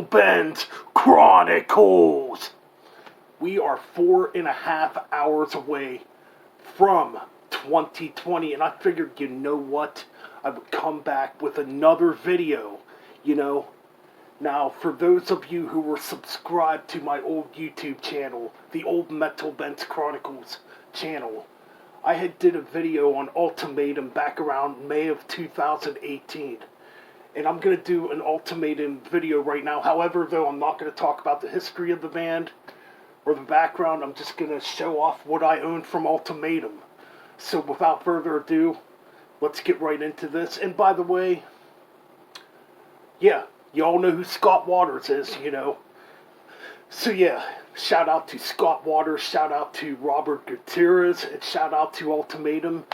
Ben's Chronicles. We are 4.5 hours away from 2020, and I figured, you know what? I would come back with another video, Now, for those of you who were subscribed to my old YouTube channel, the old Metal Ben's Chronicles channel, I had did a video on Ultimatum back around May of 2018. And I'm going to do an Ultimatum video right now. However, though, I'm not going to talk about the history of the band or the background. I'm just going to show off what I own from Ultimatum. So without further ado, let's get right into this. And by the way, yeah, you all know who Scott Waters is, So yeah, shout out to Scott Waters, shout out to Robert Gutierrez, and shout out to Ultimatum.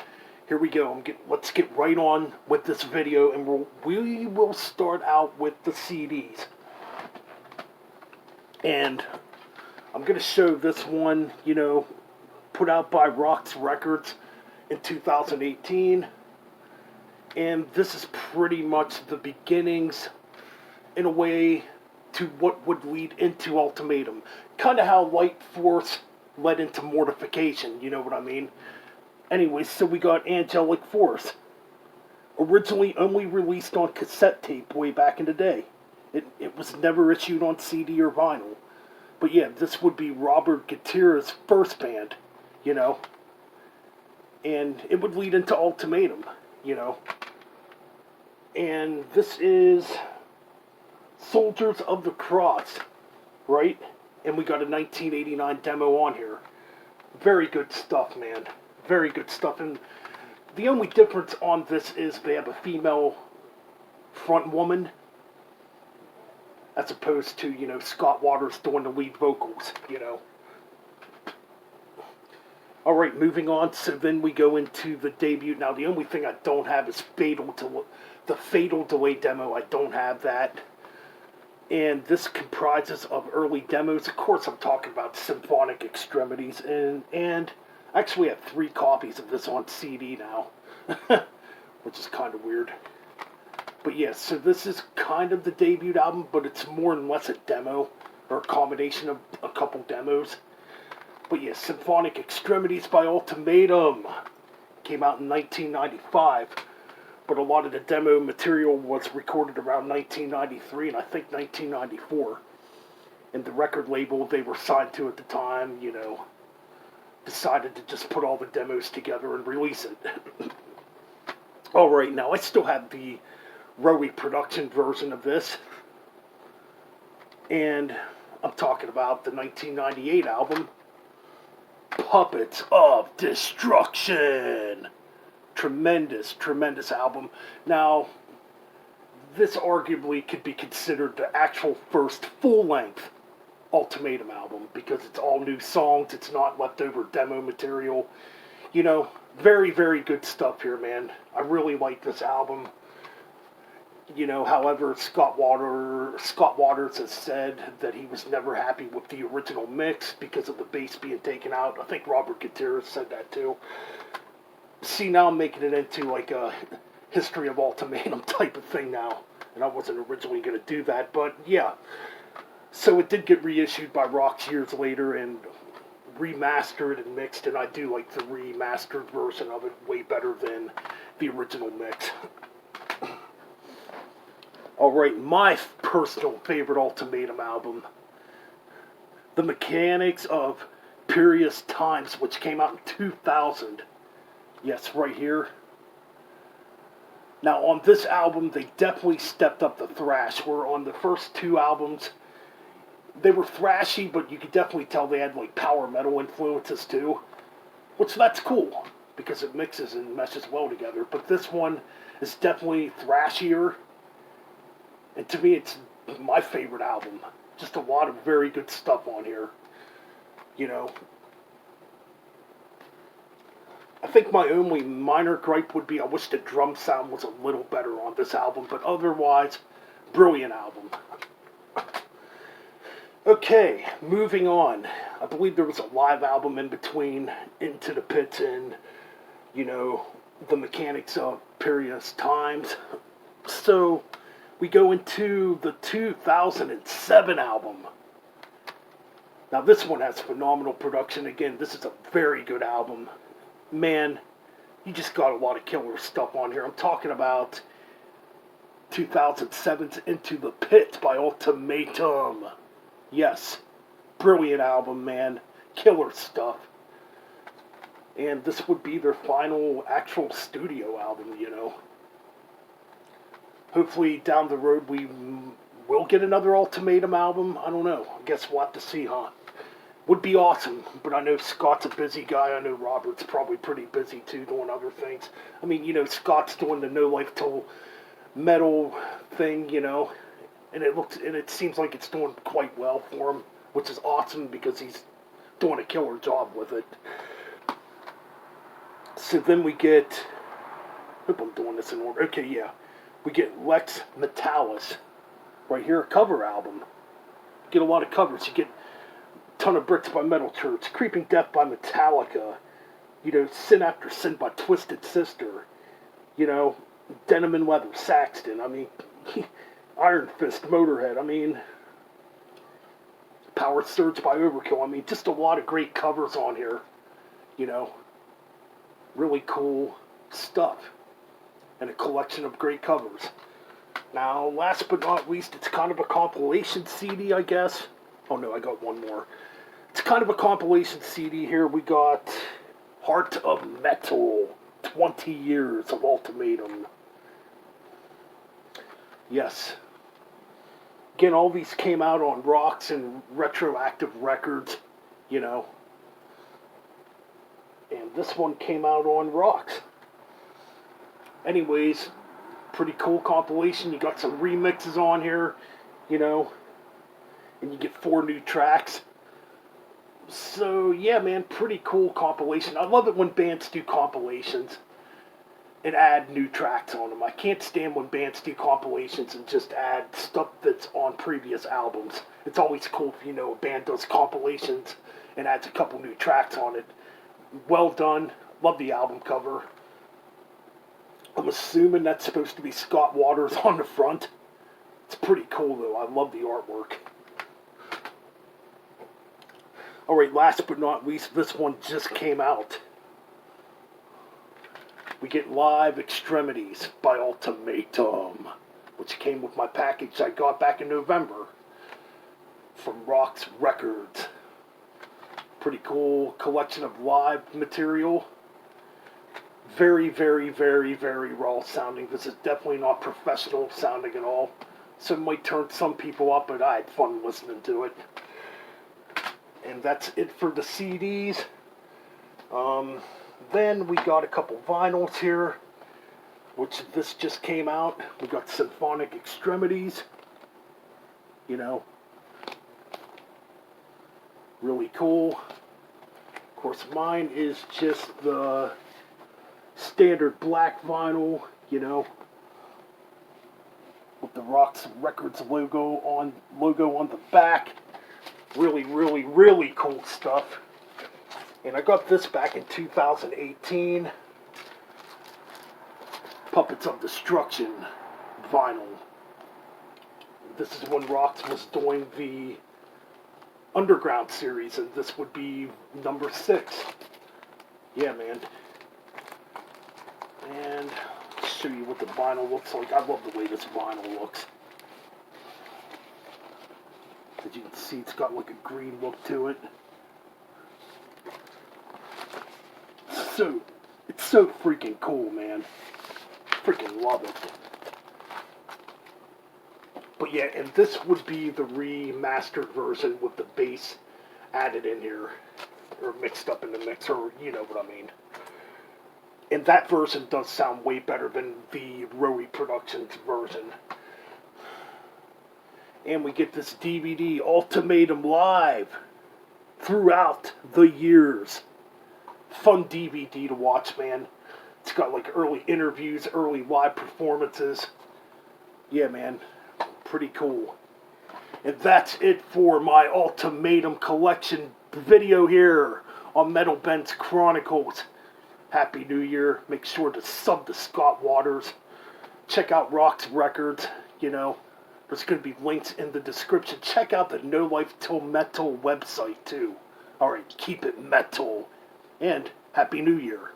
Here we go. Let's get right on with this video, and we will start out with the CDs. And I'm going to show this one, put out by Rox Records in 2018. And this is pretty much the beginnings, in a way, to what would lead into Ultimatum. Kind of how Light Force led into Mortification, you know what I mean? Anyway, so we got Angelic Force. Originally only released on cassette tape way back in the day. It was never issued on CD or vinyl. But yeah, this would be Robert Gutierrez's first band, And it would lead into Ultimatum, And this is Soldiers of the Cross, right? And we got a 1989 demo on here. Very good stuff, man. Very good stuff. And the only difference on this is they have a female front woman, as opposed to, Scott Waters doing the lead vocals, Alright, moving on. So then we go into the debut. Now, the only thing I don't have is the Fatal Delay demo. I don't have that. And this comprises of early demos. Of course, I'm talking about Symphonic Extremities. And I actually have 3 copies of this on CD now, which is kind of weird. But yeah, so this is kind of the debut album, but it's more or less a demo, or a combination of a couple demos. But yeah, Symphonic Extremities by Ultimatum came out in 1995, but a lot of the demo material was recorded around 1993 and I think 1994. And the record label they were signed to at the time, decided to just put all the demos together and release it. Alright, now I still have the Rowie production version of this. And I'm talking about the 1998 album, Puppets of Destruction. Tremendous, tremendous album. Now, this arguably could be considered the actual first full-length Ultimatum album, because it's all new songs, it's not leftover demo material. Very, very good stuff here, man. I really like this album. However, Scott Waters has said that he was never happy with the original mix because of the bass being taken out. I think Robert Gutierrez said that too. See, now I'm making it into like a history of Ultimatum type of thing now. And I wasn't originally going to do that, but yeah. So it did get reissued by Rox years later and remastered and mixed, and I do like the remastered version of it way better than the original mix. Alright, my personal favorite Ultimatum album, The Mechanics of Imperious Times, which came out in 2000. Yes, right here. Now, on this album, they definitely stepped up the thrash, where on the first 2 albums, they were thrashy, but you could definitely tell they had, power metal influences, too. Which, that's cool, because it mixes and meshes well together. But this one is definitely thrashier. And to me, it's my favorite album. Just a lot of very good stuff on here. I think my only minor gripe would be I wish the drum sound was a little better on this album, but otherwise, brilliant album. Okay, moving on. I believe there was a live album in between Into the Pits and, The Mechanics of Imperious Times. So, we go into the 2007 album. Now this one has phenomenal production. Again, this is a very good album. Man, you just got a lot of killer stuff on here. I'm talking about 2007's Into the Pit by Ultimatum. Yes, brilliant album, man. Killer stuff. And this would be their final actual studio album, you know. Hopefully down the road we will get another Ultimatum album. I don't know. I guess we'll have to see, huh? Would be awesome, but I know Scott's a busy guy. I know Robert's probably pretty busy too, doing other things. I mean, you know, Scott's doing the No Life Till Metal thing, you know, and it seems like it's doing quite well for him, which is awesome because he's doing a killer job with it. So then we get, hope I'm doing this in order. Okay, yeah, we get Lex Metalis right here, a cover album. Get a lot of covers. You get Ton of Bricks by Metal Church, Creeping Death by Metallica, you know, Sin After Sin by Twisted Sister, you know, Denim and Leather, Saxton, I mean, Iron Fist, Motorhead, I mean, Power Surge by Overkill, I mean, just a lot of great covers on here, you know, really cool stuff, and a collection of great covers. Now, last but not least, it's kind of a compilation CD, I guess. Oh no, I got one more. It's kind of a compilation CD here. We got Heart of Metal, 20 Years of Ultimatum. Yes. Again, all these came out on Rocks and Retroactive Records, you know. And this one came out on Rocks. Anyways, pretty cool compilation. You got some remixes on here, you know. And you get 4 new tracks. So, yeah, man, pretty cool compilation. I love it when bands do compilations and add new tracks on them. I can't stand when bands do compilations and just add stuff that's on previous albums. It's always cool if, you know, a band does compilations and adds a couple new tracks on it. Well done. Love the album cover. I'm assuming that's supposed to be Scott Waters on the front. It's pretty cool, though. I love the artwork. Alright, last but not least, this one just came out. We get Live Extremities by Ultimatum, which came with my package I got back in November from Rocks Records. Pretty cool collection of live material. Very, very, very, very raw sounding. This is definitely not professional sounding at all. So it might turn some people up, but I had fun listening to it. And that's it for the CDs. Then we got a couple vinyls here, which this just came out. We got Symphonic Extremities. You know, really cool. Of course, mine is just the standard black vinyl, you know, with the Rocks Records logo on the back. Really, really, really cool stuff. And I got this back in 2018. Puppets of Destruction vinyl. This is when Rocks was doing the Underground series, and this would be number 6. Yeah, man. And I'll show you what the vinyl looks like. I love the way this vinyl looks. As you can see, it's got like a green look to it. So, it's so freaking cool, man. Freaking love it. But yeah, and this would be the remastered version with the bass added in here. Or mixed up in the mixer, you know what I mean. And that version does sound way better than the Rowie Productions version. And we get this DVD, Ultimatum Live, throughout the years. Fun DVD to watch, man. It's got like early interviews, early live performances. Yeah, man. Pretty cool. And that's it for my Ultimatum Collection video here on Metal Ben's Chronicles. Happy New Year. Make sure to sub to Scott Waters. Check out Rocks Records. you know. There's going to be links in the description. Check out the No Life Till Metal website, too. Alright, keep it metal. And Happy New Year.